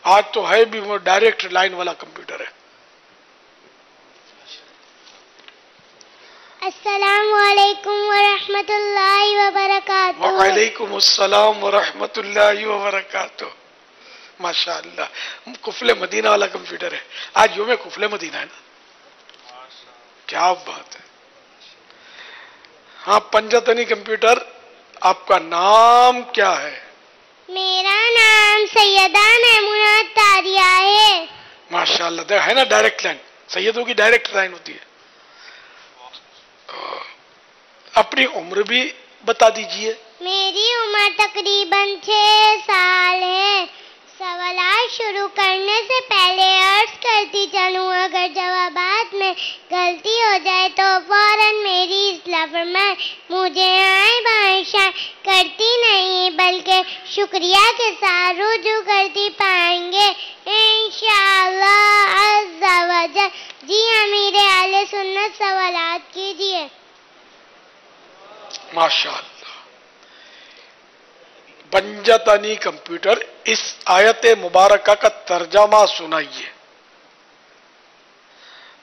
आज तो है भी वो डायरेक्ट लाइन वाला कंप्यूटर है। अस्सलामु अलैकुम व रहमतुल्लाहि व बरकातुहू। वालेकुम अस्सलाम व रहमतुल्लाहि व बरकातुहू। माशाअल्लाह, कुफले मदीना वाला कंप्यूटर है। आज यूं में कुफले मदीना है ना, क्या बात है। हाँ, पंजतनी कंप्यूटर, आपका नाम क्या है? मेरा नाम सैयदा मैमुना तारिया है। माशाअल्लाह, है ना डायरेक्ट लाइन, सैयदों की डायरेक्ट लाइन होती है। अपनी उम्र भी बता दीजिए। मेरी उम्र तकरीबन 6 साल है। सवाल शुरू करने से पहले अर्ज करती चलूं, अगर जवाबात में गलती हो जाए तो फौरन मेरी इस्लाह फरमाए। मुझे आए बारिशा करती नहीं बल्कि शुक्रिया के साथ रुजू करती पाएंगे इंशाअल्लाह अज़्ज़ा वजल। जी अमीर आले सुन्नत सवालात कीजिए। माशाअल्लाह। पंजतनी कंप्यूटर, इस आयत मुबारका का तर्जमा सुनाइए।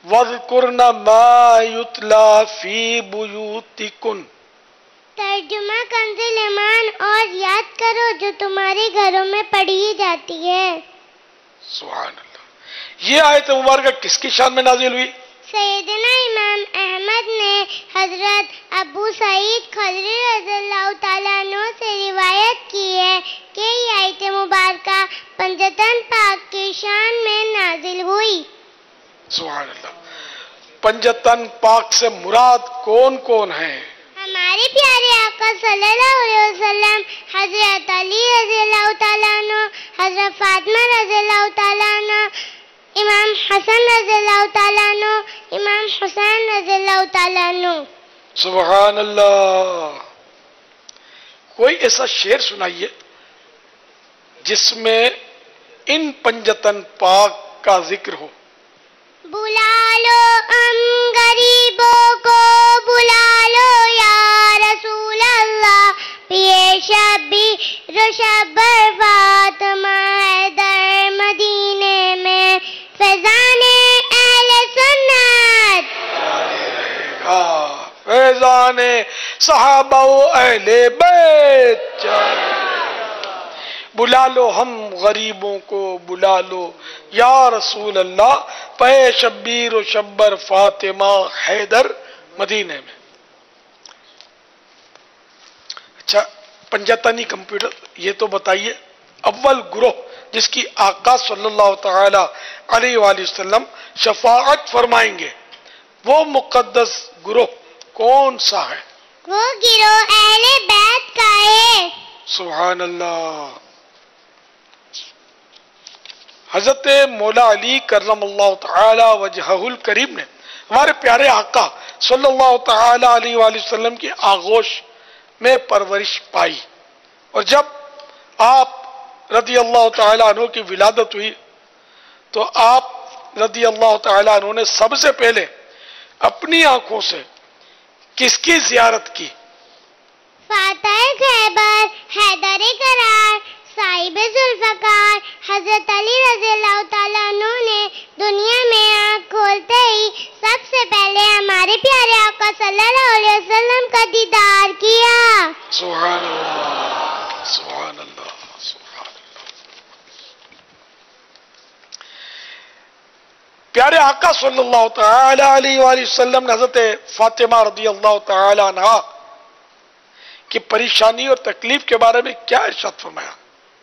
वज़कुरना मा युतला फी बुयूतिकुन। तर्जुमा कंज़िल ईमान, और याद करो जो तुम्हारे घरों में पढ़ी जाती है। सुभान अल्लाह। ये आयत मुबारका किसकी शान में नाजिल हुई? सैयदना इमाम अहमद ने हजरत अबू सईद खदरी रज़ियल्लाहु ताला अन्हु से रिवायत की है कि ये आयत मुबारका पंजतन पाक की शान में नाजिल हुई। सुभान अल्लाह। पंजतन पाक से मुराद कौन कौन है? हमारे प्यारे आका सल्लल्लाहु अलैहि वसल्लम, हजरत अली रज़ियल्लाहु ताला अन्हु, हजरत फातिमा रज़ियल्लाहु ताला अन्हा, इमाम हसन रज़ियल्लाहु ताला अन्हु, इमाम हुसैन रज़ियल्लाहु ताला अन्हु। सुभान अल्लाह। कोई ऐसा शेर सुनाइए जिसमें इन पंजतन पाक का जिक्र हो। बुला लो हम गरीबों को, बुला लो या रसूल अल्लाह, पिए शब्बीर शब्बर फातिमा हैदर मदीने में फैज़ाने अहले सुन्नत, फैज़ाने सहाबा अहले बैत। बुला लो हम गरीबों को, बुला लो या रसूल अल्लाह, पे शब्बीर व शब्बर फातिमा हैदर मदीने में। अच्छा, पंजतनी कंप्यूटर, ये तो बताइए अव्वल ग्रोह जिसकी आका सल्लल्लाहु ताला अलैहि वसल्लम शफाअत फरमाएंगे, वो मुकद्दस ग्रोह कौन सा है? वो गिरोह अहले बैत का है। सुभान अल्लाह। हजरत मौला अली करमल्लाहु ताला वजहुल करीम ने हमारे प्यारे आका सल्लल्लाहु ताला अलैहि वसल्लम की आगोश में परवरिश पाई, और जब आप रदी अल्लाह ताला अन्हु की विलादत हुई तो आप रदी अल्लाह ताला अन्हु ने सबसे पहले अपनी आंखों से किसकी जियारत की? फातह खैबर, हैदर करार, साहिब जुल्फकार, हजरत अली रज़ियल्लाहु ताला अन्हु ने दुनिया में आँख खोलते ही सबसे पहले हमारे प्यारे आका सल्लल्लाहु अलैहि वसल्लम का दीदार किया। सुभान अल्लाह, सुभान अल्लाह, सुभान अल्लाह। प्यारे आका सल्लल्लाहु ताला अलैहि वसल्लम ने हजरत फातिमा रज़ियल्लाहु ताला अन्हा की परेशानी और तकलीफ के बारे में क्या इरशाद फरमाया?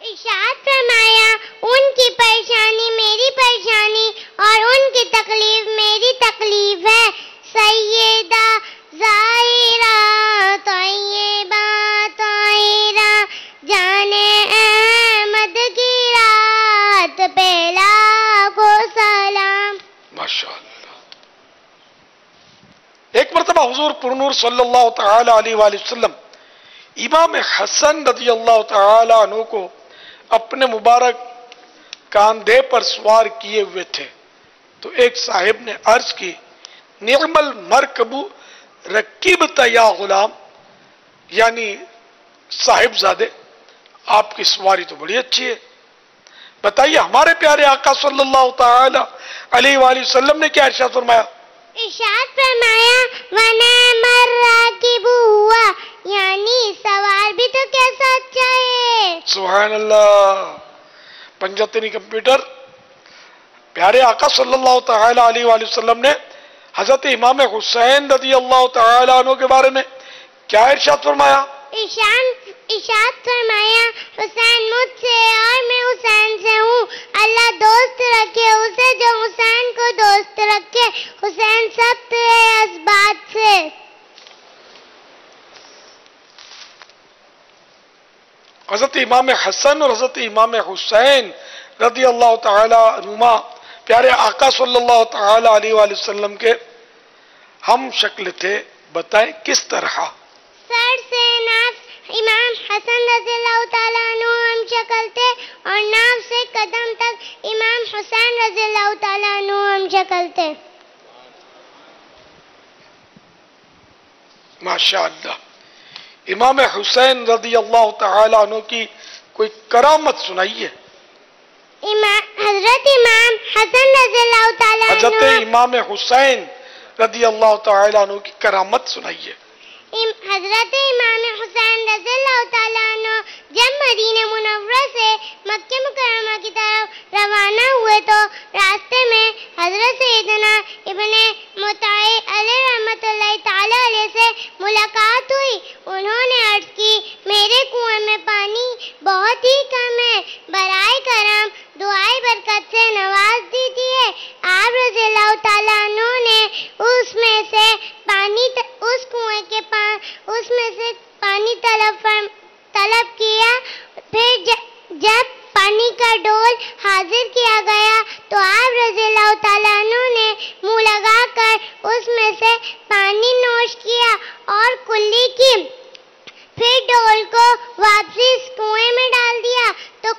इरशाद फरमाया, उनकी परेशानी मेरी परेशानी और उनकी तकलीफ मेरी तकलीफ है। सैयदा ज़ाहिरा तय्यबा ताहिरा, जाने अहमद की रात पे लाखों सलाम। माशाअल्लाह। एक मरतबा हुजूर पुरनूर सल्लल्लाहु ताला अलैहि वसल्लम इमाम हसन रज़ियल्लाहु ताला अन्हु को अपने मुबारक कांधे पर सवार किए हुए थे, तो एक साहिब ने अर्ज की, निअमल मरकबू रकीबत या गुलाम, यानी साहिबजादे आपकी सवारी तो बड़ी अच्छी है। बताइए हमारे प्यारे आका सल्लल्लाहु तआला अलैहि वसल्लम ने क्या इरशाद फरमाया? इरशाद फरमाया वनअमर राकिबु हुआ, यानी सवार भी तो कैसा अच्छा है। सुभान अल्लाह। पंजतनी कंप्यूटर प्यारे आका सल्लल्लाहु तआला अलैहि वसल्लम ने हजरत इमाम हुसैन रज़ी अल्लाह तआला अन्हु के बारे में क्या इरशाद फरमाया? इरशाद फरमाया हुसैन मुझसे और मैं हुसैन से हूँ, अल्लाह दोस्त रखे उसे जो हुसैन को दोस्त रखे, हुसैन सख्त है इस बात से। हजरत इमाम हसन और हजरत इमाम हुसैन रज़ी अल्लाह तआला अन्हुमा प्यारे आका सल्लल्लाहु तआला अलैहि वसल्लम के हम शक्ल थे, बताएं किस तरह? सर से नाफ इमाम हसन रज़ियल्लाहु ताला अन्हु हम शक्ल थे और नाफ से कदम तक इमाम हुसैन रज़ियल्लाहु ताला अन्हु हम शक्ल थे। माशाअल्लाह। इमाम हुसैन रज़ी अल्लाह तआला अन्हु की कोई करामत सुनाइए। हजरत इमाम हसन रज़ियल्लाहु ताला अन्हु, हजरत इमाम हुसैन रज़ी अल्लाह तआला अन्हु की करामत सुनाइए। हजरत इमाम हुसैन रज़ियल्लाहु ताला अन्हु जब मदीना मुनव्वरा से मक्के मुकर्रमा की तरफ रवाना हुए तो रास्ते में हजरत सैयदना इब्ने मुताई अलैहि रहमतुल्लाहि ताला अलैहि से मुलाकात हुई। उन्होंने अर्ज की मेरे कुएं में पानी बहुत ही कम है, बराए करम दुआए बरकत से नवाज दीजिए। आप रज़ियल्लाहु ताला अन्हु ने उसमें से पानी उस कुएं के उसमें से पानी तलब किया। फिर जब पानी का डोल हाजिर किया गया तो आप रज़ियल्लाहु ताला अन्हु ने मुंह लगाकर उसमें से पानी नोश किया और कुल्ली की। फिर डोल को वापसी इस कुएं में डाल दिया तो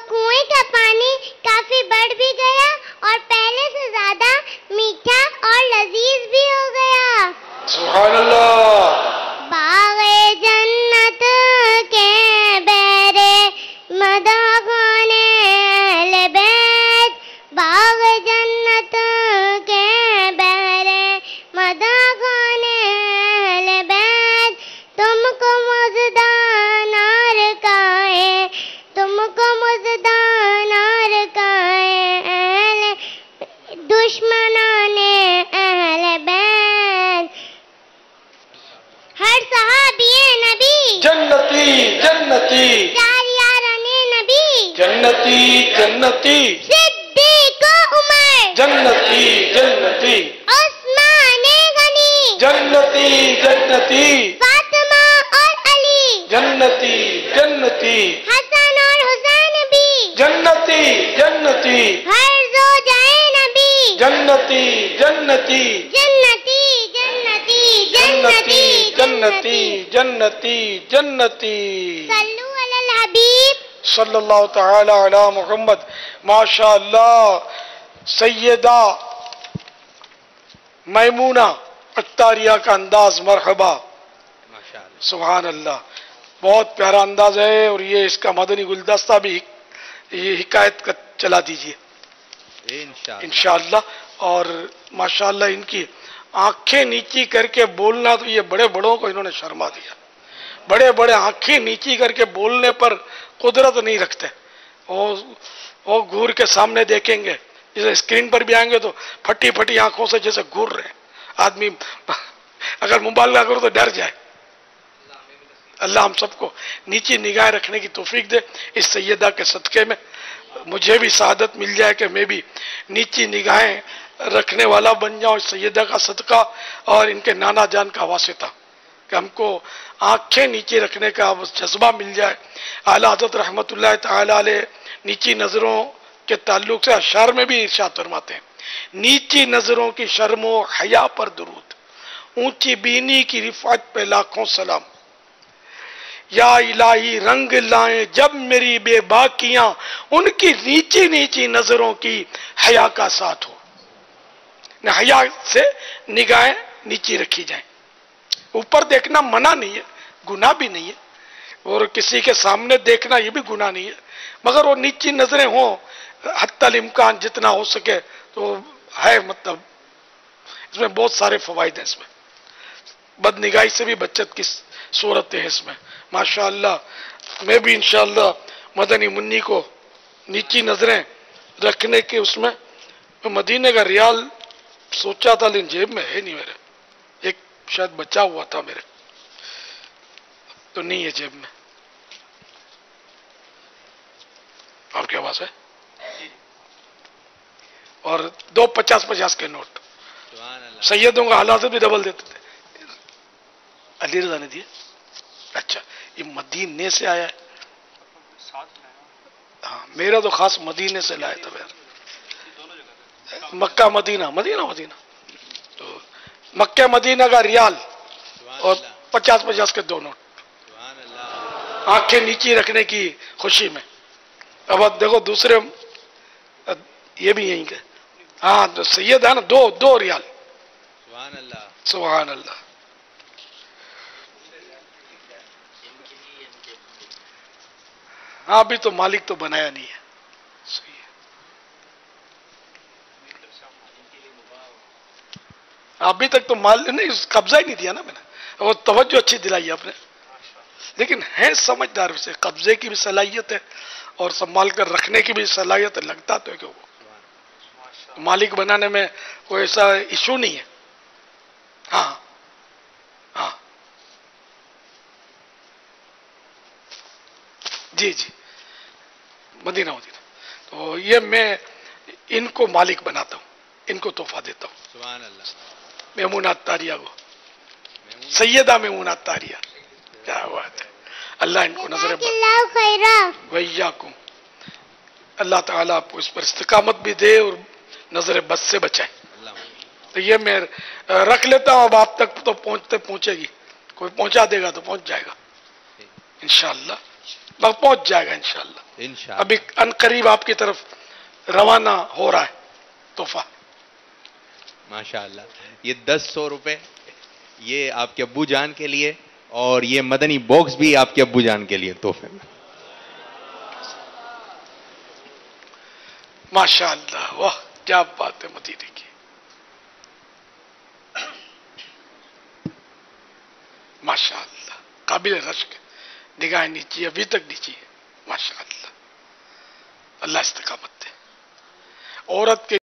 कुएं का पानी काफी बढ़ भी गया और पहले से ज्यादा मीठा और लजीज भी हो गया। सुभान अल्लाह। बाग़े जन्नत के बेरे मदाग़ाने अहले बैत, बाग़े जन्नत के बेरे मदाग़ाने अहले बैत, तुमको मुज़दान और काए, तुमको मुज़दान और काए अहले दुश्मनाने अहले बैत। हर सहाबिये नबी जन्नती जन्नती, चार याराने नबी जन्नती जन्नती, सिद्दीक़ उमर जन्नती जन्नती, उस्माने गनी जन्नती जन्नती, फातिमा और अली जन्नती जन्नती, हसन और हुसैन भी जन्नती जन्नती, हर ज़ौजाए नबी जन्नती जन्नती, जन्नती जन्नती जन्नती जन्नती जन्नती जन्नती। सल्लु अलल हबीब सल्लल्लाहु तआला अला मुहम्मद। माशाअल्लाह। सैयदा मैमूना अत्तारिया का अंदाज मरहबा, सुभान अल्लाह, बहुत प्यारा अंदाज है। और ये इसका मदनी गुलदस्ता भी ये हिकायत का चला दीजिए इंशाअल्लाह। और माशाअल्लाह इनकी आंखें नीची करके बोलना, तो ये बड़े बड़ों को इन्होंने शर्मा दिया। बड़े बड़े आंखें नीची करके बोलने पर कुदरत नहीं रखते। वो घूर के सामने देखेंगे, जैसे स्क्रीन पर भी आएंगे तो फटी फटी आंखों से जैसे घूर रहे आदमी, अगर मुबालगा करो तो डर जाए। अल्लाह हम सबको नीची निगाह रखने की तौफीक दे। इस सैयदा के सदक़े में मुझे भी शहादत मिल जाए कि मैं भी नीची निगाहें रखने वाला बन जाऊं इस सैयदा का सदका और इनके नाना जान का वासिता, कि हमको आंखें नीचे रखने का जज्बा मिल जाए। आला हज़रत रहमतुल्लाह तआला अलैह नीची नज़रों के ताल्लुक से अशार में भी इरशाद फरमाते हैं, नीची नज़रों की शर्मो हया पर दुरूद, ऊंची बीनी की रिफात पे लाखों सलाम। या इलाही रंग लाए जब मेरी बेबाकियां, उनकी नीची नीची नजरों की हया का साथ हो। न हया से निगाहें नीची रखी जाए। ऊपर देखना मना नहीं है, गुनाह भी नहीं है, और किसी के सामने देखना ये भी गुनाह नहीं है, मगर वो नीची नजरें हो हत्तल इम्कान जितना हो सके तो है। मतलब इसमें बहुत सारे फवायद हैं। इसमें बदनिगाही से भी बचत की सूरत है इसमें। माशाअल्लाह मैं भी इंशाअल्लाह मदनी मुन्नी को नीची नजरें रखने के उसमें, मैं मदीने का रियाल सोचा था लेकिन जेब में है नहीं मेरे, एक शायद बचा हुआ था मेरे, तो नहीं है जेब में। आपके पास है? और 2 50-50 के नोट सैयदों का हालात भी डबल देते थे। अली रजा ने दिए। अच्छा, ये मदीने से आया है? हाँ, मेरा तो खास मदीने से लाया था यार। मक्का मदीना, मदीना मदीना, तो मक्का मदीना का रियाल और 50-50 के 2 नोट, आंखें नीची रखने की खुशी में। अब देखो दूसरे ये भी यहीं के, हाँ तो सैयद है ना, 2 रियाल। सुभान अल्लाह। हाँ, अभी तो मालिक तो बनाया नहीं है। सही है, अभी तक तो माल नहीं, कब्जा ही नहीं दिया ना मैंने। वो तवज्जो अच्छी दिलाई है आपने, लेकिन है समझदार से, कब्जे की भी सलाहियत है और संभाल कर रखने की भी सलाहियत है। लगता तो है कि वो मालिक बनाने में कोई ऐसा इशू नहीं है। हाँ हाँ जी जी, मदीना मदीना। तो ये मैं इनको मालिक बनाता हूँ, इनको तोहफा देता हूँ। सुभान अल्लाह। मेमूना तारिया को, सैयदा मेमूना तारिया, क्या बात है। अल्लाह इनको नजर वैयाकुम, अल्लाह ताला आपको इस पर इस्तिकामत भी दे और नजर बद से बचाए। तो ये मैं रख लेता हूँ, अब आप तक तो पहुंचेगी, कोई पहुंचा देगा तो पहुंच जाएगा इंशाअल्लाह, पहुंच जाएगा इंशाअल्लाह। अभी अनकरीब आपकी तरफ रवाना हो रहा है तोहफा। माशाअल्लाह, ये 10-100 रुपए ये आपके अब्बू जान के लिए, और ये मदनी बॉक्स भी आपके अब्बू जान के लिए तोहफे में। माशाअल्लाह, वाह क्या बात है मदीने की। माशाअल्लाह, काबिल रश्क, निगाह नीची अभी तक नीची है। माशाअल्लाह, अल्लाह इस्तिकामत दे। औरत के